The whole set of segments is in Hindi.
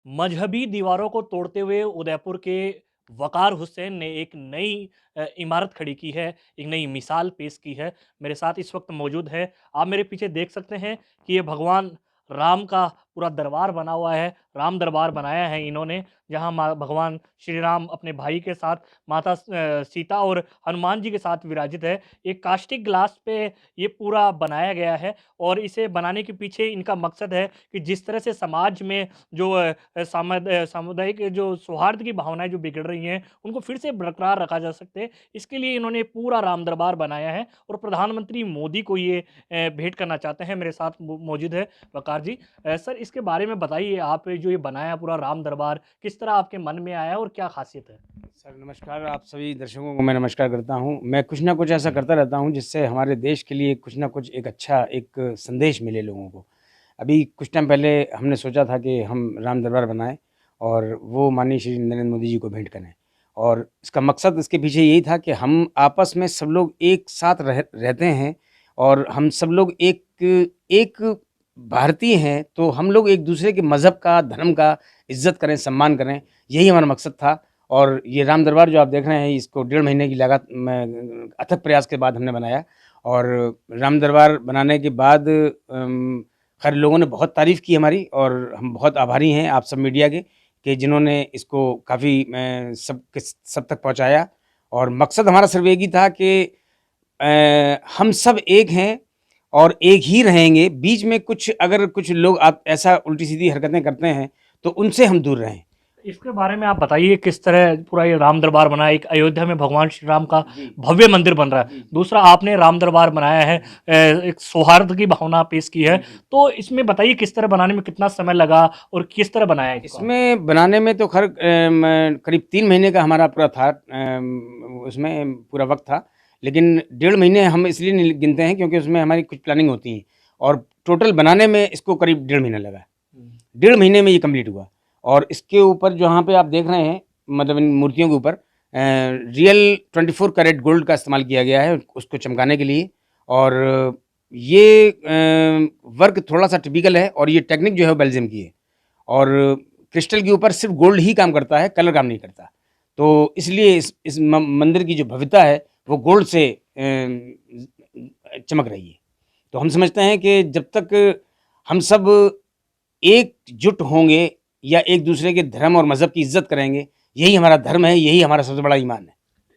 मजहबी दीवारों को तोड़ते हुए उदयपुर के वक़ार हुसैन ने एक नई इमारत खड़ी की है, एक नई मिसाल पेश की है। मेरे साथ इस वक़्त मौजूद है, आप मेरे पीछे देख सकते हैं कि ये भगवान राम का पूरा दरबार बना हुआ है, राम दरबार बनाया है इन्होंने, जहाँ माँ भगवान श्री राम अपने भाई के साथ, माता सीता और हनुमान जी के साथ विराजित है। एक कास्टिक ग्लास पे ये पूरा बनाया गया है और इसे बनाने के पीछे इनका मकसद है कि जिस तरह से समाज में जो सामुदायिक जो सौहार्द की भावनाएँ जो बिगड़ रही हैं, उनको फिर से बरकरार रखा जा सके। इसके लिए इन्होंने पूरा राम दरबार बनाया है और प्रधानमंत्री मोदी को ये भेंट करना चाहते हैं। मेरे साथ मौजूद है वक़ार जी। सर इसके बारे में बताइए आप जो ये बनाया पूरा राम दरबार, किस तरह आपके मन में आया और क्या ख़ासियत है? सर नमस्कार, आप सभी दर्शकों को मैं नमस्कार करता हूँ। मैं कुछ ना कुछ ऐसा करता रहता हूँ जिससे हमारे देश के लिए कुछ ना कुछ एक अच्छा एक संदेश मिले लोगों को। अभी कुछ टाइम पहले हमने सोचा था कि हम राम दरबार बनाएँ और वो माननीय श्री नरेंद्र मोदी जी को भेंट करें। और इसका मकसद इसके पीछे यही था कि हम आपस में सब लोग एक साथ रहते हैं और हम सब लोग एक भारतीय हैं, तो हम लोग एक दूसरे के मज़हब का, धर्म का इज़्ज़त करें, सम्मान करें, यही हमारा मकसद था। और ये राम दरबार जो आप देख रहे हैं, इसको 1.5 महीने की अथक प्रयास के बाद हमने बनाया। और राम दरबार बनाने के बाद खैर लोगों ने बहुत तारीफ़ की हमारी, और हम बहुत आभारी हैं आप सब मीडिया के कि जिन्होंने इसको काफ़ी सब तक पहुँचाया। और मकसद हमारा सिर्फ़ एक ही था कि हम सब एक हैं और एक ही रहेंगे। बीच में अगर कुछ लोग आप ऐसा उल्टी-सीधी हरकतें करते हैं, तो उनसे हम दूर रहें। इसके बारे में आप बताइए किस तरह पूरा ये राम दरबार बना है। एक अयोध्या में भगवान श्री राम का जी। भव्य मंदिर बन रहा है। जी। दूसरा आपने राम दरबार बनाया है, एक सौहार्द की भावना पेश की है। जी। तो इसमें बताइए किस तरह बनाने में कितना समय लगा और किस तरह बनाया इसको? इसमें बनाने में तो खैर करीब 3 महीने का हमारा पूरा था, उसमें पूरा वक़्त था। लेकिन 1.5 महीने हम इसलिए नहीं गिनते हैं क्योंकि उसमें हमारी कुछ प्लानिंग होती है, और टोटल बनाने में इसको करीब 1.5 महीना लगा। 1.5 महीने में ये कंप्लीट हुआ। और इसके ऊपर जहाँ पे आप देख रहे हैं, मतलब इन मूर्तियों के ऊपर रियल 24 कैरेट गोल्ड का इस्तेमाल किया गया है उसको चमकाने के लिए। और ये वर्क थोड़ा-सा टिपिकल है, और ये टेक्निक जो है वो बेल्जियम की है। और क्रिस्टल के ऊपर सिर्फ़ गोल्ड ही काम करता है, कलर काम नहीं करता। तो इसलिए इस मंदिर की जो भव्यता है, वो गोल्ड से चमक रही है। तो हम समझते हैं कि जब तक हम सब एकजुट होंगे या एक दूसरे के धर्म और मज़हब की इज़्ज़त करेंगे, यही हमारा धर्म है, यही हमारा सबसे बड़ा ईमान है।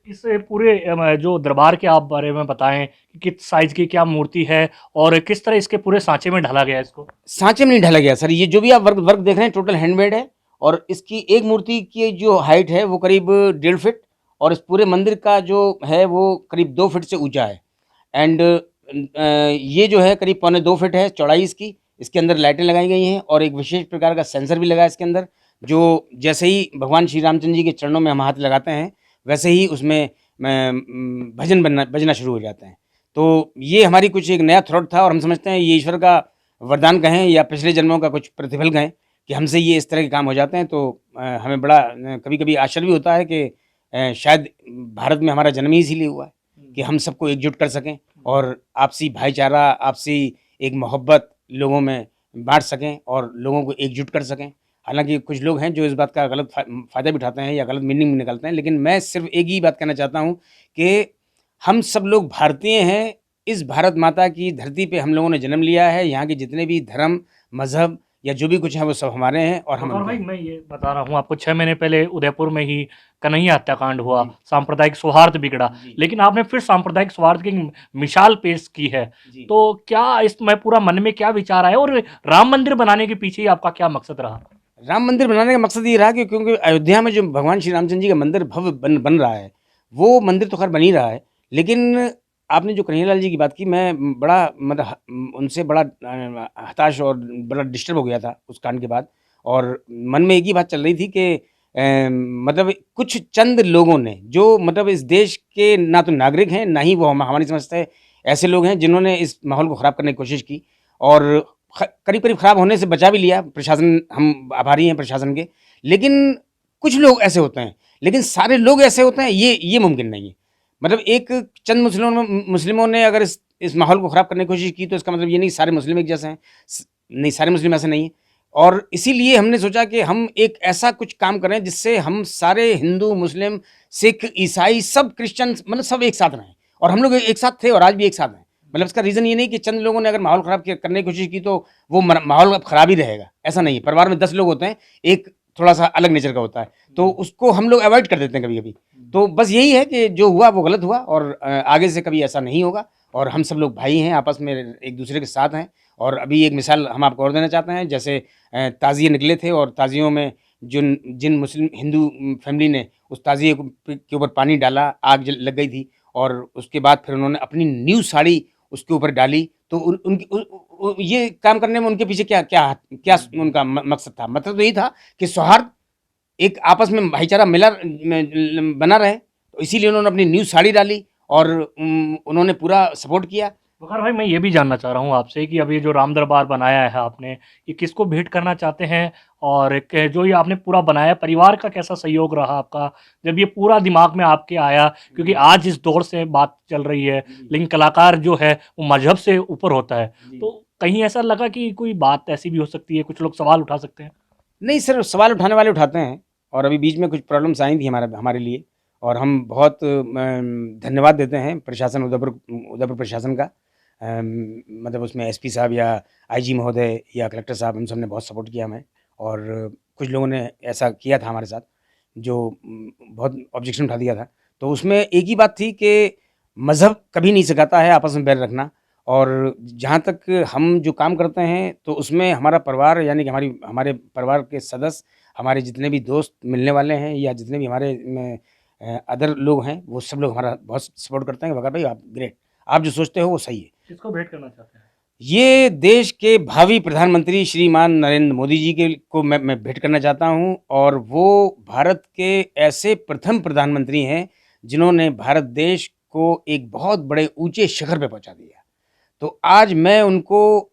इस पूरे जो दरबार के आप बारे में बताएँ कि किस साइज़ की क्या मूर्ति है और किस तरह इसके पूरे साँचे में ढाला गया है इसको? साँचे में नहीं ढाला गया सर, ये जो भी आप वर्क वर्क देख रहे हैं टोटल हैंडमेड है। और इसकी एक मूर्ति की जो हाइट है वो करीब 1.5 फीट, और इस पूरे मंदिर का जो है वो करीब 2 फीट से ऊँचा है। एंड ये जो है करीब पौने 2 फीट है चौड़ाई इसकी। इसके अंदर लाइटें लगाई गई हैं और एक विशेष प्रकार का सेंसर भी लगा है इसके अंदर, जो जैसे ही भगवान श्री रामचंद्र जी के चरणों में हम हाथ लगाते हैं, वैसे ही उसमें भजन बजना शुरू हो जाते हैं। तो ये हमारी कुछ एक नया थॉट था, और हम समझते हैं ये ईश्वर का वरदान कहें या पिछले जन्मों का कुछ प्रतिफल कहें कि हमसे ये इस तरह के काम हो जाते हैं। तो हमें बड़ा कभी-कभी आश्चर्य भी होता है कि शायद भारत में हमारा जन्म ही इसीलिए हुआ है कि हम सबको एकजुट कर सकें और आपसी भाईचारा, आपसी एक मोहब्बत लोगों में बाँट सकें और लोगों को एकजुट कर सकें। हालाँकि कुछ लोग हैं जो इस बात का गलत फ़ायदा भी उठाते हैं या गलत मीनिंग निकालते हैं, लेकिन मैं सिर्फ़ एक ही बात कहना चाहता हूँ कि हम सब लोग भारतीय हैं। इस भारत माता की धरती पे हम लोगों ने जन्म लिया है। यहाँ के जितने भी धर्म, मज़हब या जो भी कुछ है वो सब हमारे हैं और हम और उनके भाई हैं। मैं ये बता रहा हूँ आपको 6 महीने पहले उदयपुर में ही कन्हैया हत्याकांड हुआ, जी, सांप्रदायिक सौहार्द बिगड़ा, जी, लेकिन आपने फिर सांप्रदायिक सौहार्द की मिसाल पेश की है। जी। तो क्या इसमें पूरा मन में क्या विचार आया और राम मंदिर बनाने के पीछे आपका क्या मकसद रहा? राम मंदिर बनाने का मकसद ये रहा कि क्योंकि अयोध्या में जो भगवान श्री रामचंद्र जी का मंदिर भव्य बन बन रहा है, वो मंदिर तो खैर बन ही रहा है। लेकिन आपने जो कन्हैया लाल जी की बात की, मैं बड़ा मतलब उनसे बड़ा हताश और बड़ा डिस्टर्ब हो गया था उस कांड के बाद। और मन में एक ही बात चल रही थी कि मतलब कुछ चंद लोगों ने जो मतलब इस देश के ना तो नागरिक हैं, ना ही वो हमारी समझ से ऐसे लोग हैं जिन्होंने इस माहौल को ख़राब करने की कोशिश की। और करीब-करीब ख़राब होने से बचा भी लिया प्रशासन, हम आभारी हैं प्रशासन के। लेकिन कुछ लोग ऐसे होते हैं, लेकिन सारे लोग ऐसे होते हैं ये मुमकिन नहीं है। मतलब एक चंद मुस्लिमों ने अगर इस माहौल को ख़राब करने की कोशिश की, तो इसका मतलब ये नहीं सारे मुस्लिम एक जैसे हैं। नहीं, सारे मुस्लिम ऐसे नहीं हैं। और इसीलिए हमने सोचा कि हम एक ऐसा कुछ काम करें जिससे हम सारे हिंदू, मुस्लिम, सिख, ईसाई, सब क्रिश्चियंस मतलब सब एक साथ रहें। और हम लोग एक साथ थे और आज भी एक साथ हैं। मतलब इसका रीज़न ये नहीं कि चंद लोगों ने अगर माहौल ख़राब करने की कोशिश की तो वो माहौल अब ख़राब ही रहेगा, ऐसा नहीं है। परिवार में 10 लोग होते हैं, एक थोड़ा-सा अलग नेचर का होता है, तो उसको हम लोग अवॉइड कर देते हैं कभी-कभी। तो बस यही है कि जो हुआ वो गलत हुआ और आगे से कभी ऐसा नहीं होगा और हम सब लोग भाई हैं, आपस में एक-दूसरे के साथ हैं। और अभी एक मिसाल हम आपको और देना चाहते हैं, जैसे ताज़िए निकले थे और ताज़ियों में जिन मुस्लिम हिंदू फैमिली ने उस ताज़िए के ऊपर पानी डाला, आग जल लग गई थी और उसके बाद फिर उन्होंने अपनी न्यू साड़ी उसके ऊपर डाली, तो उन उनकी ये काम करने में उनके पीछे क्या क्या क्या उनका मकसद था? मतलब तो यही था कि सौहार्द, एक आपस में भाईचारा बना रहे, तो इसीलिए उन्होंने अपनी न्यू साड़ी डाली और उन्होंने पूरा सपोर्ट किया। वकार भाई, मैं ये भी जानना चाह रहा हूँ आपसे कि अब ये जो राम दरबार बनाया है आपने, ये किसको भेंट करना चाहते हैं? और जो ये आपने पूरा बनाया, परिवार का कैसा सहयोग रहा आपका जब ये पूरा दिमाग में आपके आया? क्योंकि आज इस दौर से बात चल रही है, लेकिन कलाकार जो है वो मजहब से ऊपर होता है, तो कहीं ऐसा लगा कि कोई बात ऐसी भी हो सकती है, कुछ लोग सवाल उठा सकते हैं? नहीं सर, सवाल उठाने वाले उठाते हैं और अभी बीच में कुछ प्रॉब्लम्स आई थी हमारे लिए और हम बहुत धन्यवाद देते हैं प्रशासन, उदयपुर प्रशासन का। मतलब उसमें एसपी साहब या आईजी महोदय या कलेक्टर साहब, हम सब ने बहुत सपोर्ट किया हमें। और कुछ लोगों ने ऐसा किया था हमारे साथ जो बहुत ऑब्जेक्शन उठा दिया था। तो उसमें एक ही बात थी कि मज़हब कभी नहीं सिखाता है आपस में बैर रखना, और जहाँ तक हम जो काम करते हैं तो उसमें हमारा परिवार, यानी कि हमारे परिवार के सदस्य, हमारे जितने भी दोस्त मिलने वाले हैं या जितने भी हमारे अदर लोग हैं, वो सब लोग हमारा बहुत सपोर्ट करते हैं। वकार भाई आप ग्रेट, आप जो सोचते हो वो सही है। किसको भेंट करना चाहते हैं? ये देश के भावी प्रधानमंत्री श्रीमान नरेंद्र मोदी जी के को मैं भेंट करना चाहता हूँ, और वो भारत के ऐसे प्रथम प्रधानमंत्री हैं जिन्होंने भारत देश को एक बहुत बड़े ऊंचे शिखर पे पहुंचा दिया। तो आज मैं उनको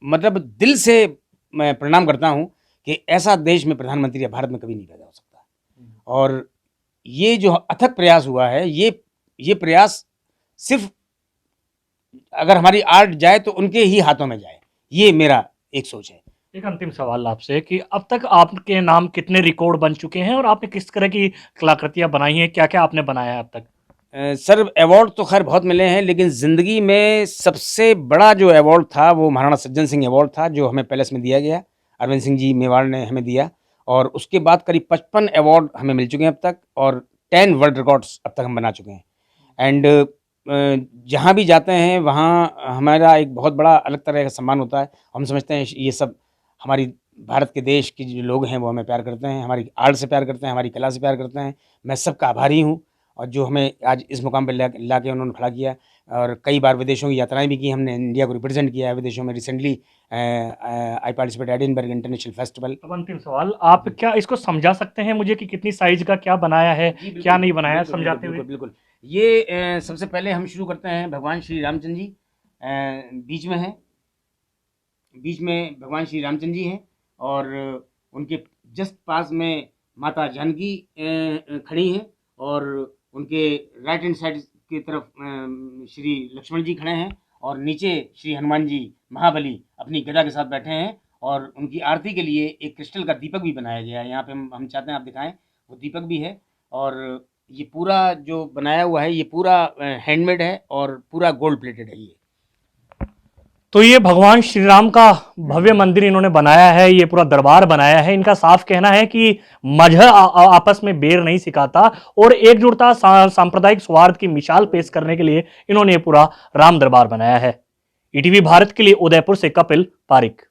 मतलब दिल से मैं प्रणाम करता हूँ कि ऐसा देश में प्रधानमंत्री भारत में कभी नहीं पैदा हो सकता। और ये जो अथक प्रयास हुआ है, ये प्रयास सिर्फ अगर हमारी आर्ट जाए तो उनके ही हाथों में जाए, ये मेरा एक सोच है। एक अंतिम सवाल आपसे कि अब तक आपके नाम कितने रिकॉर्ड बन चुके हैं और आपने किस तरह की कलाकृतियां बनाई हैं? क्या-क्या आपने बनाया है अब तक? सर अवार्ड तो खैर बहुत मिले हैं, लेकिन ज़िंदगी में सबसे बड़ा जो अवार्ड था वो महाराणा सज्जन सिंह अवार्ड था, जो हमें पैलेस में दिया गया। अरविंद सिंह जी मेवाड़ ने हमें दिया, और उसके बाद करीब 55 अवार्ड हमें मिल चुके हैं अब तक, और 10 वर्ल्ड रिकॉर्ड्स अब तक हम बना चुके हैं। एंड जहाँ भी जाते हैं वहाँ हमारा एक बहुत बड़ा अलग तरह का सम्मान होता है। हम समझते हैं ये सब हमारी भारत के देश के जो लोग हैं वो हमें प्यार करते हैं, हमारी आर्ट से प्यार करते हैं, हमारी कला से प्यार करते हैं। मैं सबका आभारी हूँ, और जो हमें आज इस मुकाम पे ला के उन्होंने खड़ा किया। और कई बार विदेशों की यात्राएँ भी की हमने, इंडिया को रिप्रेज़ेंट किया है विदेशों में। रिसेंटली आई पार्टिसिपेट एडिनबर्ग इंटरनेशनल फेस्टिवल। अब अंतिम सवाल, आप क्या इसको समझा सकते हैं मुझे कि कितनी साइज़ का क्या बनाया है, क्या नहीं बनाया, समझाते हुए? बिल्कुल। ये सबसे पहले हम शुरू करते हैं, भगवान श्री रामचंद्र जी बीच में हैं, बीच में भगवान श्री रामचंद्र जी हैं, और उनके जस्ट पास में माता जानकी खड़ी हैं, और उनके राइट हैंड साइड की तरफ श्री लक्ष्मण जी खड़े हैं, और नीचे श्री हनुमान जी महाबली अपनी गदा के साथ बैठे हैं। और उनकी आरती के लिए एक क्रिस्टल का दीपक भी बनाया गया है। यहाँ पे हम चाहते हैं आप दिखाएं, वो दीपक भी है। और ये पूरा जो बनाया हुआ है ये पूरा हैंडमेड है और पूरा गोल्ड प्लेटेड है ये। तो ये भगवान श्री राम का भव्य मंदिर इन्होंने बनाया है, ये पूरा दरबार बनाया है। इनका साफ कहना है कि मजहब आपस में बैर नहीं सिखाता, और एकजुटता सांप्रदायिक सौहार्द की मिसाल पेश करने के लिए इन्होंने ये पूरा राम दरबार बनाया है। ईटीवी भारत के लिए उदयपुर से कपिल पारिक।